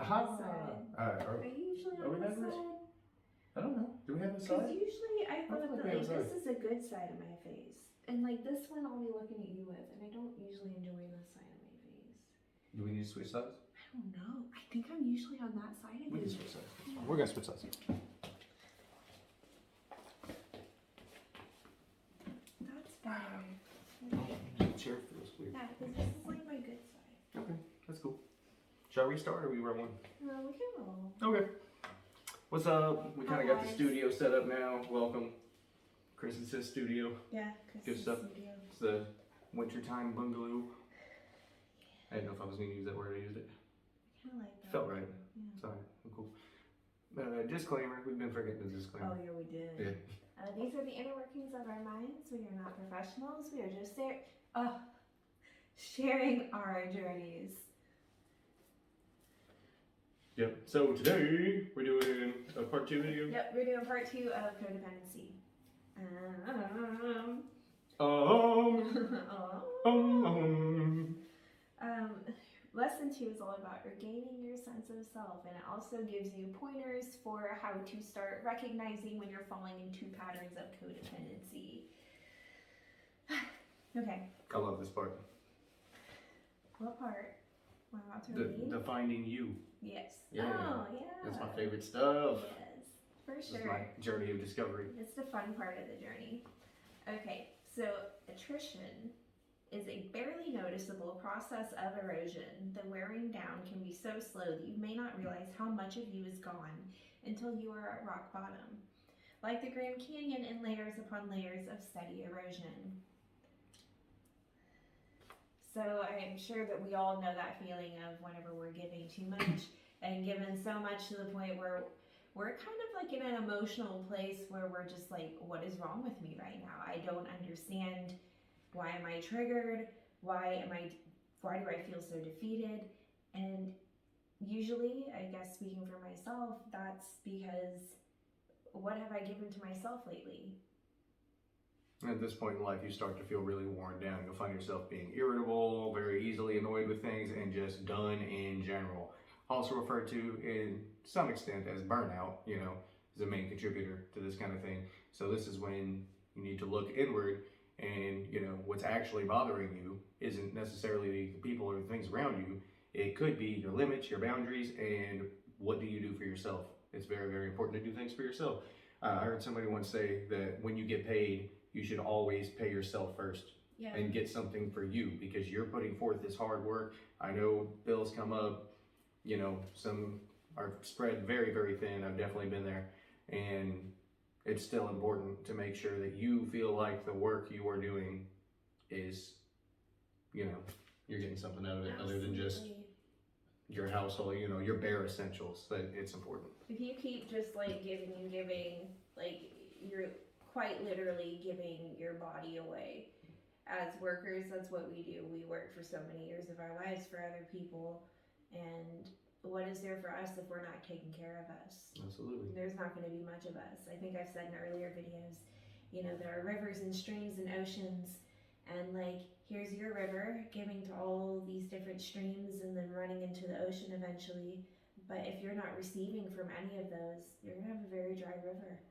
Aha! this side. Are you usually on this side? I don't know. Do we have a Because side? usually I thought feel like that we have like a this is a good side of my face. And like this one I'll be looking at you with, and I don't usually enjoy this side of my face. Do we need to switch sides? I don't know. I think I'm usually on that side of We you. can switch sides. We're gonna switch sides. That's better. Chair feels weird. Yeah, because this is like my good side. Okay, that's cool. Shall we restart or we run one? No, we can roll. Okay. What's up? We kind of got the Guys. studio set up now. Welcome. Chris and Sis studio. Yeah, because Good stuff. It's the wintertime bungalow. I didn't know if I was going to use that word. I used it. I kind of like that. Felt right. Yeah. Sorry. I'm cool. Disclaimer. We've been forgetting the disclaimer. Oh, yeah, we did. Yeah. These are the inner workings of our minds. We are not professionals. We are just sharing our journeys. Yep. So today we're doing a part 2 video. Yep, we're doing part 2 of codependency. Lesson 2 is all about regaining your sense of self, and it also gives you pointers for how to start recognizing when you're falling into patterns of codependency. Okay. I love this part. What part? We're about to read? The finding you. Yes. Yeah. Oh, yeah. That's my favorite stuff. Yes, for This sure. is my journey of discovery. It's the fun part of the journey. Okay, so attrition is a barely noticeable process of erosion. The wearing down can be so slow that you may not realize how much of you is gone until you are at rock bottom. Like the Grand Canyon in layers upon layers of steady erosion. So I'm sure that we all know that feeling of whenever we're giving too much and given so much to the point where we're kind of like in an emotional place where we're just like, what is wrong with me right now? I don't understand. Why am I triggered? Why do I feel so defeated? And usually, I guess speaking for myself, that's because what have I given to myself lately? At this point in life, you start to feel really worn down. You'll find yourself being irritable, very easily annoyed with things, and just done in general. Also referred to in some extent as burnout, is a main contributor to this kind of thing. So this is when you need to look inward and, what's actually bothering you isn't necessarily the people or the things around you. It could be your limits, your boundaries, and what do you do for yourself. It's very, very important to do things for yourself. I heard somebody once say that when you get paid, you should always pay yourself first. Yeah. And get something for you because you're putting forth this hard work. I know bills come up, some are spread very, very thin. I've definitely been there. And it's still important to make sure that you feel like the work you are doing is, you're getting something out of it. Other than just your household, your bare essentials. That it's important. If you keep just like giving and giving, like you're quite literally giving your body away. As workers, that's what we do. We work for so many years of our lives for other people, and what is there for us if we're not taking care of us? Absolutely. There's not going to be much of us. I think I've said in earlier videos, there are rivers and streams and oceans, and like here's your river giving to all these different streams and then running into the ocean eventually. But if you're not receiving from any of those, you're going to have a very dry river.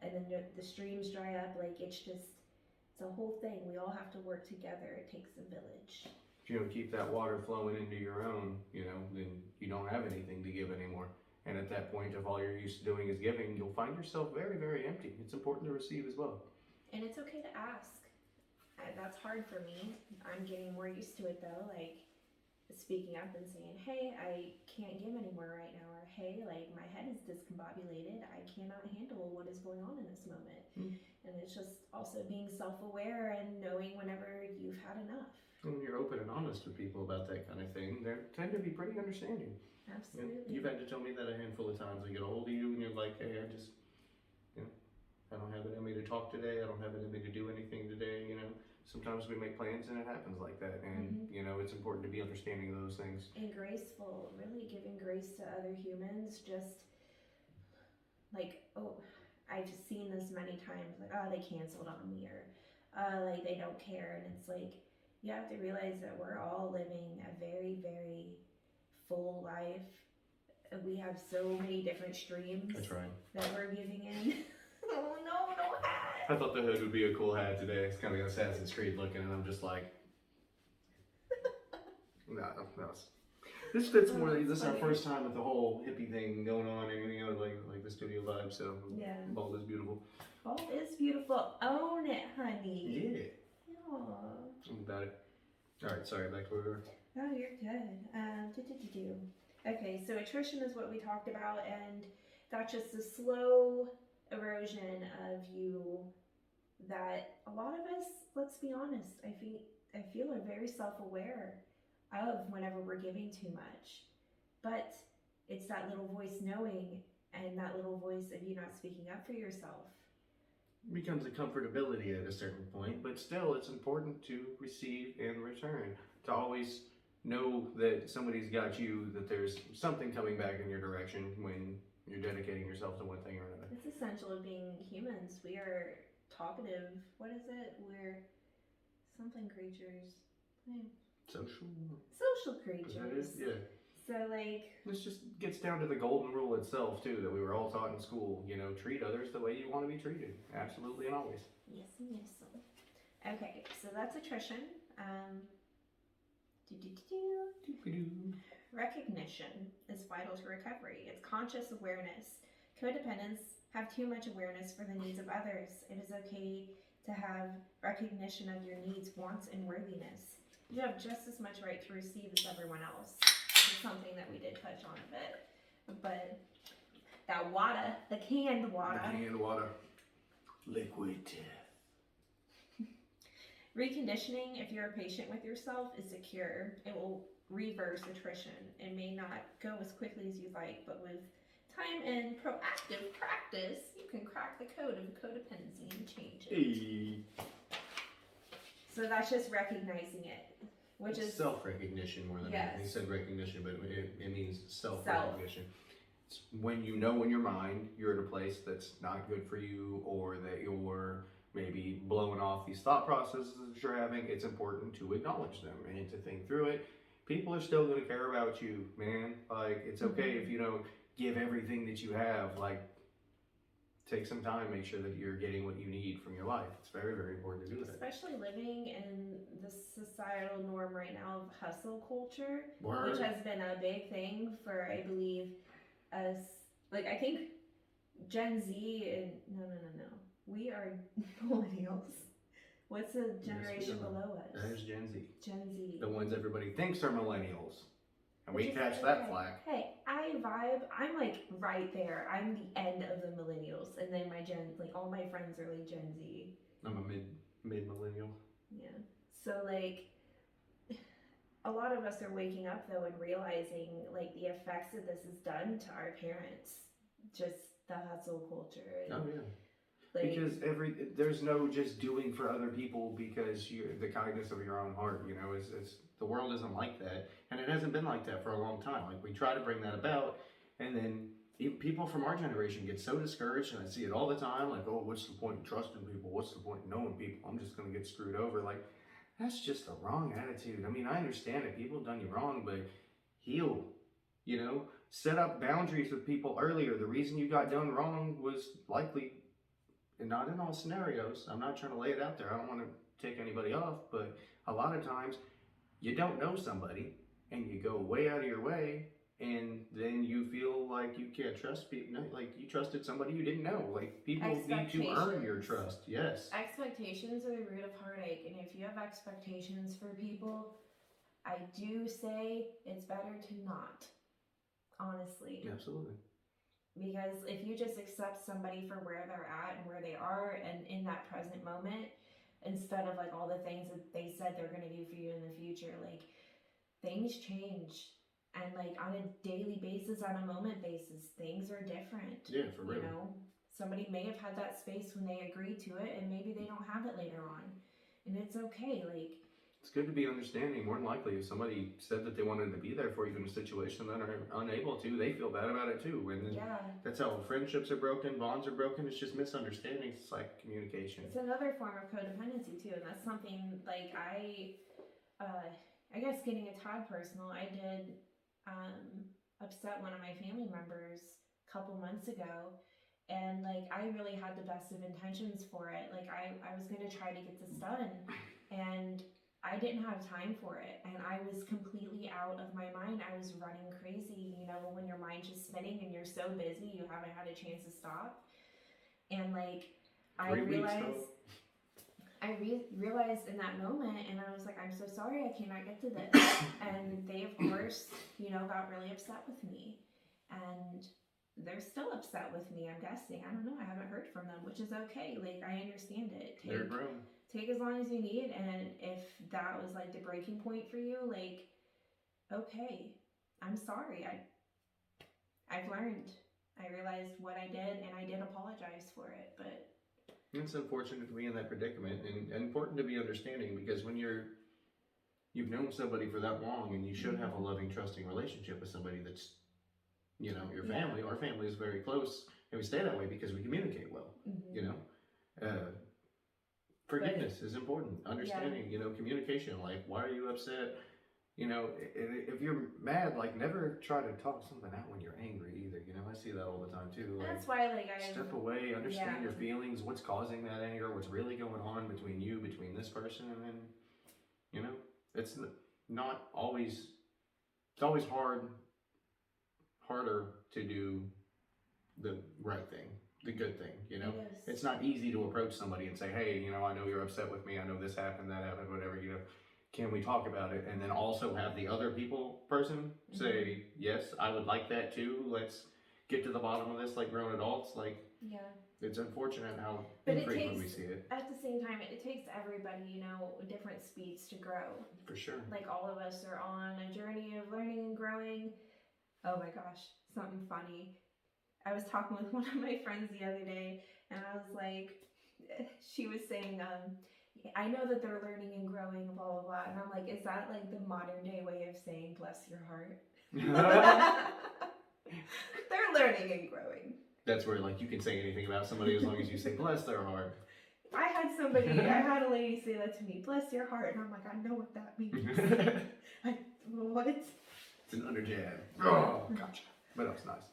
And then the streams dry up. Like it's a whole thing. We all have to work together. It takes a village. If you don't keep that water flowing into your own, then you don't have anything to give anymore. And at that point, if all you're used to doing is giving, you'll find yourself very, very empty. It's important to receive as well. And it's okay to ask. That's hard for me. I'm getting more used to it though. Like speaking up and saying, hey, I can't give anymore right now. Or hey, like my head is discombobulated. I cannot handle what is going on in this moment. And it's just also being self-aware and knowing whenever you've had enough. And when you're open and honest with people about that kind of thing, they tend to be pretty understanding. Absolutely. You've had to tell me that a handful of times. I get a hold of you and you're like, hey, I don't have it in me to talk today. I don't have it in me to do anything today. Sometimes we make plans and it happens like that. And, it's important to be understanding of those things. And graceful, really giving grace to other humans. Just like, I've just seen this many times. Like, they canceled on me, or like they don't care. And it's like, you have to realize that we're all living a very, very full life. have so many different streams That's right. that we're giving in. Oh no, no hat. I thought the hood would be a cool hat today. It's kind of Assassin's Creed looking, and I'm just like, no. This fits more. This is our first time with the whole hippie thing going on, and you know, like the studio vibe. So Yeah. Bold is beautiful. Bold is beautiful. Own it, honey. Yeah. Aw. I'm about it. All right. Sorry. Back to where we were. Oh, you're good. Okay, so attrition is what we talked about, and that's just a slow erosion of you that a lot of us, let's be honest, I feel are very self-aware of whenever we're giving too much. But it's that little voice knowing and that little voice of you not speaking up for yourself. It becomes a comfortability at a certain point, but still it's important to receive and return. To always know that somebody's got you, that there's something coming back in your direction when you're dedicating yourself to one thing or another. It's essential of being humans. We are talkative. What is it? We're something creatures. Social creatures. That is, yeah. So like, this just gets down to the golden rule itself too, that we were all taught in school. You know, treat others the way you want to be treated. Absolutely and always. Yes. Okay, so that's attrition. Recognition is vital to recovery. It's conscious awareness. Codependents have too much awareness for the needs of others. It is okay to have recognition of your needs, wants, and worthiness. You have just as much right to receive as everyone else. This is something that we did touch on a bit. But that water, the canned water. Liquid. Reconditioning, if you're a patient with yourself, is secure. It will reverse attrition. It may not go as quickly as you'd like, but with time and proactive practice, you can crack the code of codependency and change it. Hey. So that's just recognizing it, which is self-recognition more than yes. anything. You said recognition, but it means self-recognition. It's when you know in your mind you're at a place that's not good for you, or that you're maybe blowing off these thought processes that you're having. It's important to acknowledge them and to think through it. People are still going to care about you, man. Like, it's okay if you don't give everything that you have. Like, take some time, make sure that you're getting what you need from your life. It's very, very important to do that. Especially living in the societal norm right now of hustle culture, Word. which has been a big thing for, I believe, us. Like, I think Gen Z and no. We are millennials. What's the generation below us? There's Gen Z. Gen Z. The ones everybody thinks are millennials. And we Which is catch okay. that flack. Hey, I vibe. I'm like right there. I'm the end of the millennials. And then my like all my friends are like Gen Z. I'm a mid millennial. Yeah. So like a lot of us are waking up though and realizing like the effects that this has done to our parents. Just the hustle culture. And, oh yeah. like, because there's no just doing for other people because you're the kindness of your own heart. You know, it's the world isn't like that, and it hasn't been like that for a long time. Like, we try to bring that about, and then people from our generation get so discouraged, and I see it all the time. Like, oh, what's the point in trusting people? What's the point in knowing people? I'm just gonna get screwed over. Like, that's just the wrong attitude. I mean, I understand it. People have done you wrong, but heal. You know, set up boundaries with people earlier. The reason you got done wrong was likely. And not in all scenarios. I'm not trying to lay it out there. I don't want to take anybody off, but a lot of times you don't know somebody and you go way out of your way, and then you feel like you can't trust people. Like, you trusted somebody you didn't know. Like, people need to earn your trust. Yes. Expectations are the root of heartache, and if you have expectations for people, I do say it's better to not. Honestly. Absolutely. Because if you just accept somebody for where they're at and where they are and in that present moment, instead of like all the things that they said they're going to do for you in the future, like, things change. And like on a daily basis, on a moment basis, things are different. Yeah, for real. You know, somebody may have had that space when they agreed to it, and maybe they don't have it later on. And it's okay. Like, it's good to be understanding. More than likely, if somebody said that they wanted to be there for you in a situation that are unable to, they feel bad about it too. And yeah. That's how friendships are broken, bonds are broken. It's just misunderstandings. It's like communication. It's another form of codependency too, and that's something like I guess getting a tad personal, I did upset one of my family members a couple months ago, and like I really had the best of intentions for it. Like I was gonna try to get this done, and I didn't have time for it, and I was completely out of my mind. I was running crazy, you know, when your mind's just spinning and you're so busy, you haven't had a chance to stop. And like I 3 weeks realized, realized in that moment, and I was like, I'm so sorry, I cannot get to this. And they, of course, you know, got really upset with me, and they're still upset with me. I'm guessing. I don't know. I haven't heard from them, which is okay. Like I understand it. They're grown. Take as long as you need, and if that was like the breaking point for you, like, okay, I'm sorry. I've learned. I realized what I did, and I did apologize for it. But it's unfortunate to be in that predicament, and important to be understanding, because when you've known somebody for that long, and you should have a loving, trusting relationship with somebody that's, you know, your family. Our family is very close, and we stay that way because we communicate well. You know, forgiveness is important. Understanding, you know, communication. Like, why are you upset? You know, if you're mad, like, never try to talk something out when you're angry either. You know, I see that all the time too. Like, that's why, like, I step away, understand your feelings, what's causing that anger, what's really going on between you, between this person, and then, you know, it's not always. It's always harder to do the right thing, the good thing. You know, it's not easy to approach somebody and say, hey, you know, I know you're upset with me. I know this happened, that happened, whatever. You know. Can we talk about it? And then also have the other person say, yes, I would like that too. Let's get to the bottom of this like grown adults. Like, it's unfortunate how infrequent we see it. At the same time, it takes everybody, you know, different speeds to grow. For sure. Like all of us are on a journey of learning and growing. Oh my gosh, something funny. I was talking with one of my friends the other day, and I was like, she was saying, I know that they're learning and growing, blah, blah, blah. And I'm like, is that like the modern day way of saying bless your heart? They're learning and growing. That's where, like, you can say anything about somebody as long as you say bless their heart. I had a lady say that to me, bless your heart. And I'm like, I know what that means. What? It's an underjab. Oh, gotcha. But that was nice.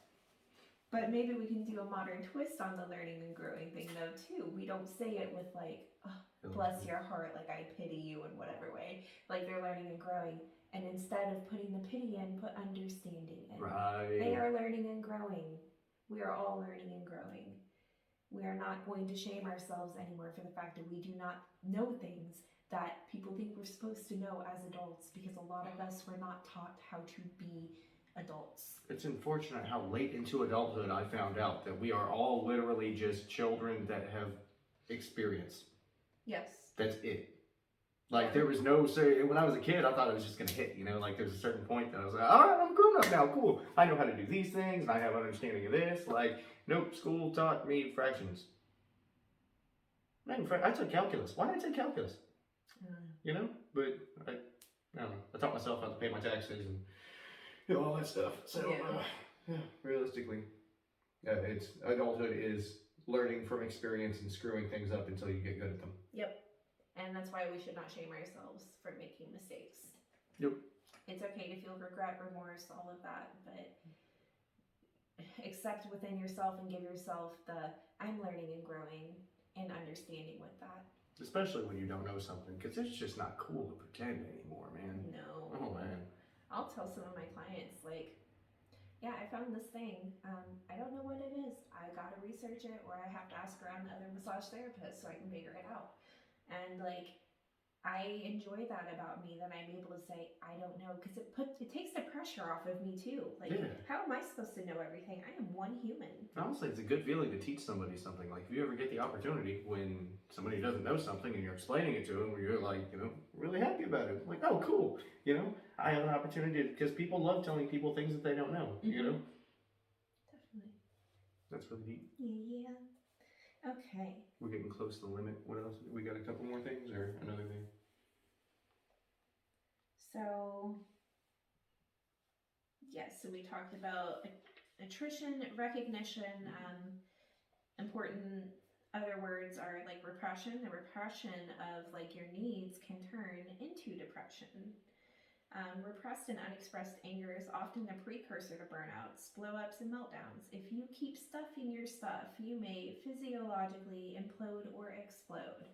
But maybe we can do a modern twist on the learning and growing thing, though, too. We don't say it with, like, oh, bless your heart, like I pity you in whatever way. Like they're learning and growing. And instead of putting the pity in, put understanding in. Right. They are learning and growing. We are all learning and growing. We are not going to shame ourselves anymore for the fact that we do not know things that people think we're supposed to know as adults, because a lot of us were not taught how to be adults. It's unfortunate how late into adulthood I found out that we are all literally just children that have experience. Yes. That's it. Like, there was no, say, when I was a kid, I thought it was just going to hit, you know, like there's a certain point that I was like, all right, I'm grown up now, cool. I know how to do these things, and I have understanding of this. Like, nope, school taught me fractions. Man, I took calculus. Why did I take calculus? You know, but I don't know. I taught myself how to pay my taxes and, you know, all that stuff. So, realistically, it's adulthood is learning from experience and screwing things up until you get good at them. Yep. And that's why we should not shame ourselves for making mistakes. Yep. It's okay to feel regret, remorse, all of that, but accept within yourself and give yourself the I'm learning and growing and understanding with that. Especially when you don't know something, because it's just not cool to pretend anymore, man. No. Oh, man. I'll tell some of my clients, like, yeah, I found this thing. I don't know what it is. I gotta research it, or I have to ask around other massage therapists so I can figure it out. And like, I enjoy that about me, that I'm able to say I don't know, because it takes the pressure off of me too. Like, how am I supposed to know everything? I am one human. Honestly, it's a good feeling to teach somebody something. Like, if you ever get the opportunity when somebody doesn't know something and you're explaining it to them, where you're like, you know, really happy about it. Like, oh, cool. You know, I have an opportunity, because people love telling people things that they don't know. You know. Definitely. That's really neat. Yeah. Okay. We're getting close to the limit. What else? We got a couple more things or another thing? So, yes, so we talked about attrition, recognition, important other words are like repression. The repression of like your needs can turn into depression. Repressed and unexpressed anger is often a precursor to burnouts, blow-ups, and meltdowns. If you keep stuffing your stuff, you may physiologically implode or explode.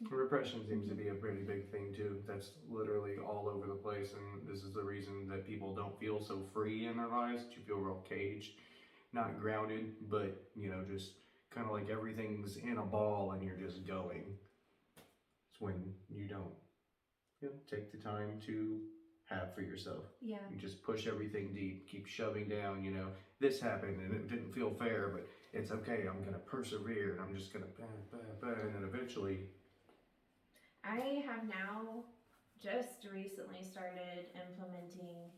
Repression seems to be a pretty big thing too. That's literally all over the place, and this is the reason that people don't feel so free in their lives. You feel real caged, not grounded, but just kind of like everything's in a ball and you're just going. It's when you don't take the time to have for yourself. Yeah. You just push everything deep, keep shoving down, this happened and it didn't feel fair, but it's okay, I'm gonna persevere and I'm just gonna and then eventually. I have now just recently started implementing,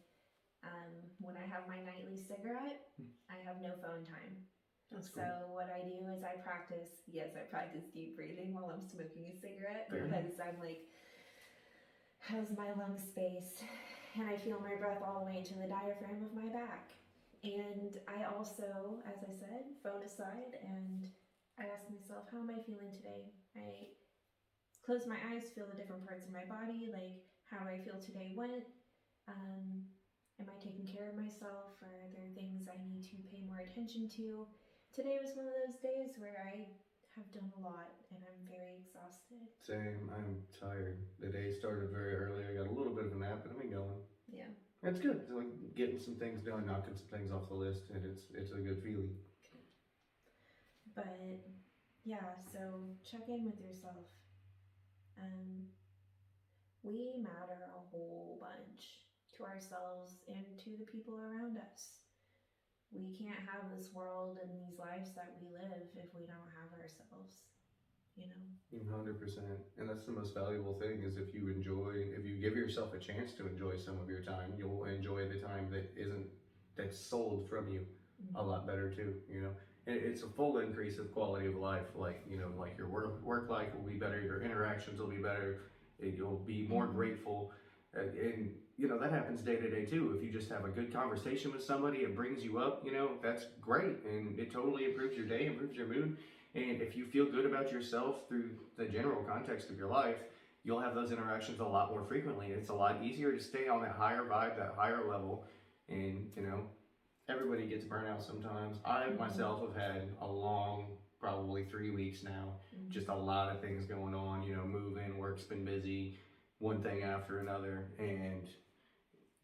when I have my nightly cigarette, I have no phone time. That's so cool. What I do is I practice deep breathing while I'm smoking a cigarette. Fair Because I'm like, how's my lung space? And I feel my breath all the way to the diaphragm of my back. And I also, as I said, phone aside, and I ask myself, how am I feeling today? I close my eyes, feel the different parts of my body, like how I feel today went. Am I taking care of myself? Are there things I need to pay more attention to? Today was one of those days where I have done a lot and I'm very exhausted. Same, I'm tired. The day started very early. I got a little bit of a nap, but I've been going. Yeah. That's good. It's like getting some things done, knocking some things off the list, and it's a good feeling. But yeah, so check in with yourself. We matter a whole bunch to ourselves and to the people around us. We can't have this world and these lives that we live if we don't have ourselves, 100%. And that's the most valuable thing is if you give yourself a chance to enjoy some of your time, you'll enjoy the time that's sold from you a lot better too, It's a full increase of quality of life. Like your work life will be better, your interactions will be better, you'll be more grateful. And that happens day to day too. If you just have a good conversation with somebody, it brings you up, that's great. And it totally improves your day, improves your mood. And if you feel good about yourself through the general context of your life, you'll have those interactions a lot more frequently. It's a lot easier to stay on that higher vibe, that higher level. And, everybody gets burnout sometimes. I myself have had a long, probably 3 weeks now, just a lot of things going on, moving, work's been busy, one thing after another, and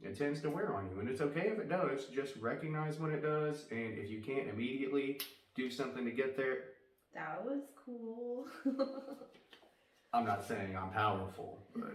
it tends to wear on you. And it's okay if it does. Just recognize when it does, and if you can't immediately do something to get there. That was cool. I'm not saying I'm powerful, but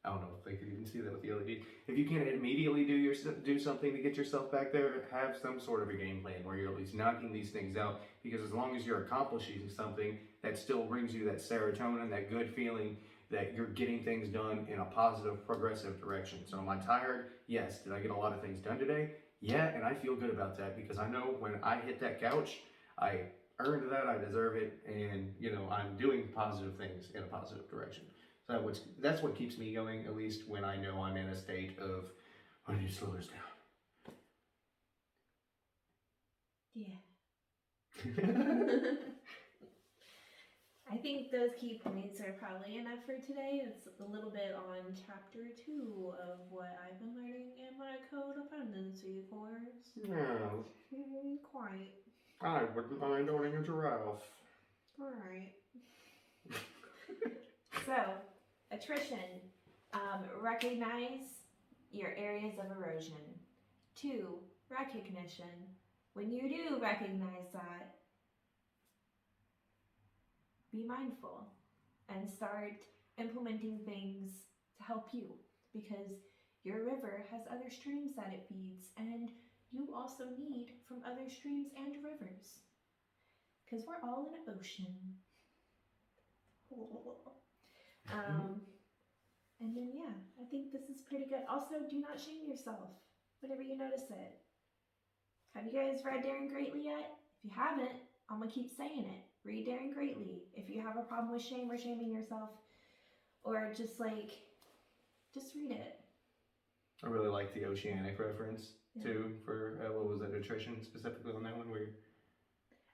I don't know if they could even see that with the LED. If you can't immediately do something to get yourself back there, have some sort of a game plan where you're at least knocking these things out. Because as long as you're accomplishing something, that still brings you that serotonin, that good feeling that you're getting things done in a positive, progressive direction. So am I tired? Yes. Did I get a lot of things done today? Yeah, and I feel good about that because I know when I hit that couch, I earned that, I deserve it, and I'm doing positive things in a positive direction. So that's what keeps me going, at least when I know I'm in a state of, I need to slow this down. Yeah. I think those key points are probably enough for today. It's a little bit on chapter 2 of what I've been learning in my codependency course. Yeah. Quite. I wouldn't mind owning a giraffe. Alright. So, attrition. Recognize your areas of erosion. 2, recognition. When you do recognize that, be mindful and start implementing things to help you, because your river has other streams that it feeds, and you also need from other streams and rivers, because we're all in an ocean. And then I think this is pretty good. Also, do not shame yourself whenever you notice it. Have you guys read Daring Greatly yet? If you haven't, I'm gonna keep saying it. Read Daring Greatly. If you have a problem with shame or shaming yourself, or just read it. I really like the oceanic reference too for what was that, attrition specifically on that one where.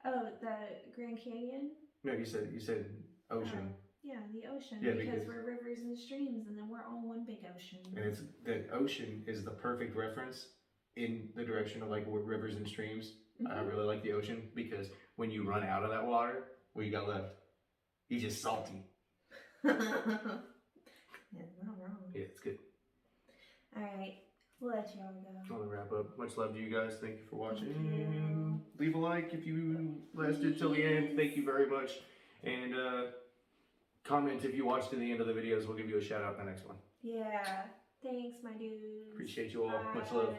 Oh, the Grand Canyon. No, you said ocean. Yeah, the ocean. Yeah, because we're rivers and streams, and then we're all one big ocean. And it's that ocean is the perfect reference in the direction of like rivers and streams. I really like the ocean because when you run out of that water, what you got left? You just salty. Yeah, not wrong. Yeah, it's good. All right, we'll let y'all go. I want to wrap up. Much love to you guys. Thank you for watching. Thank you. Leave a like if you lasted till the end. Thank you very much. And comment if you watched to the end of the videos. We'll give you a shout out in the next one. Yeah. Thanks, my dudes. Appreciate you all. Bye. Much love.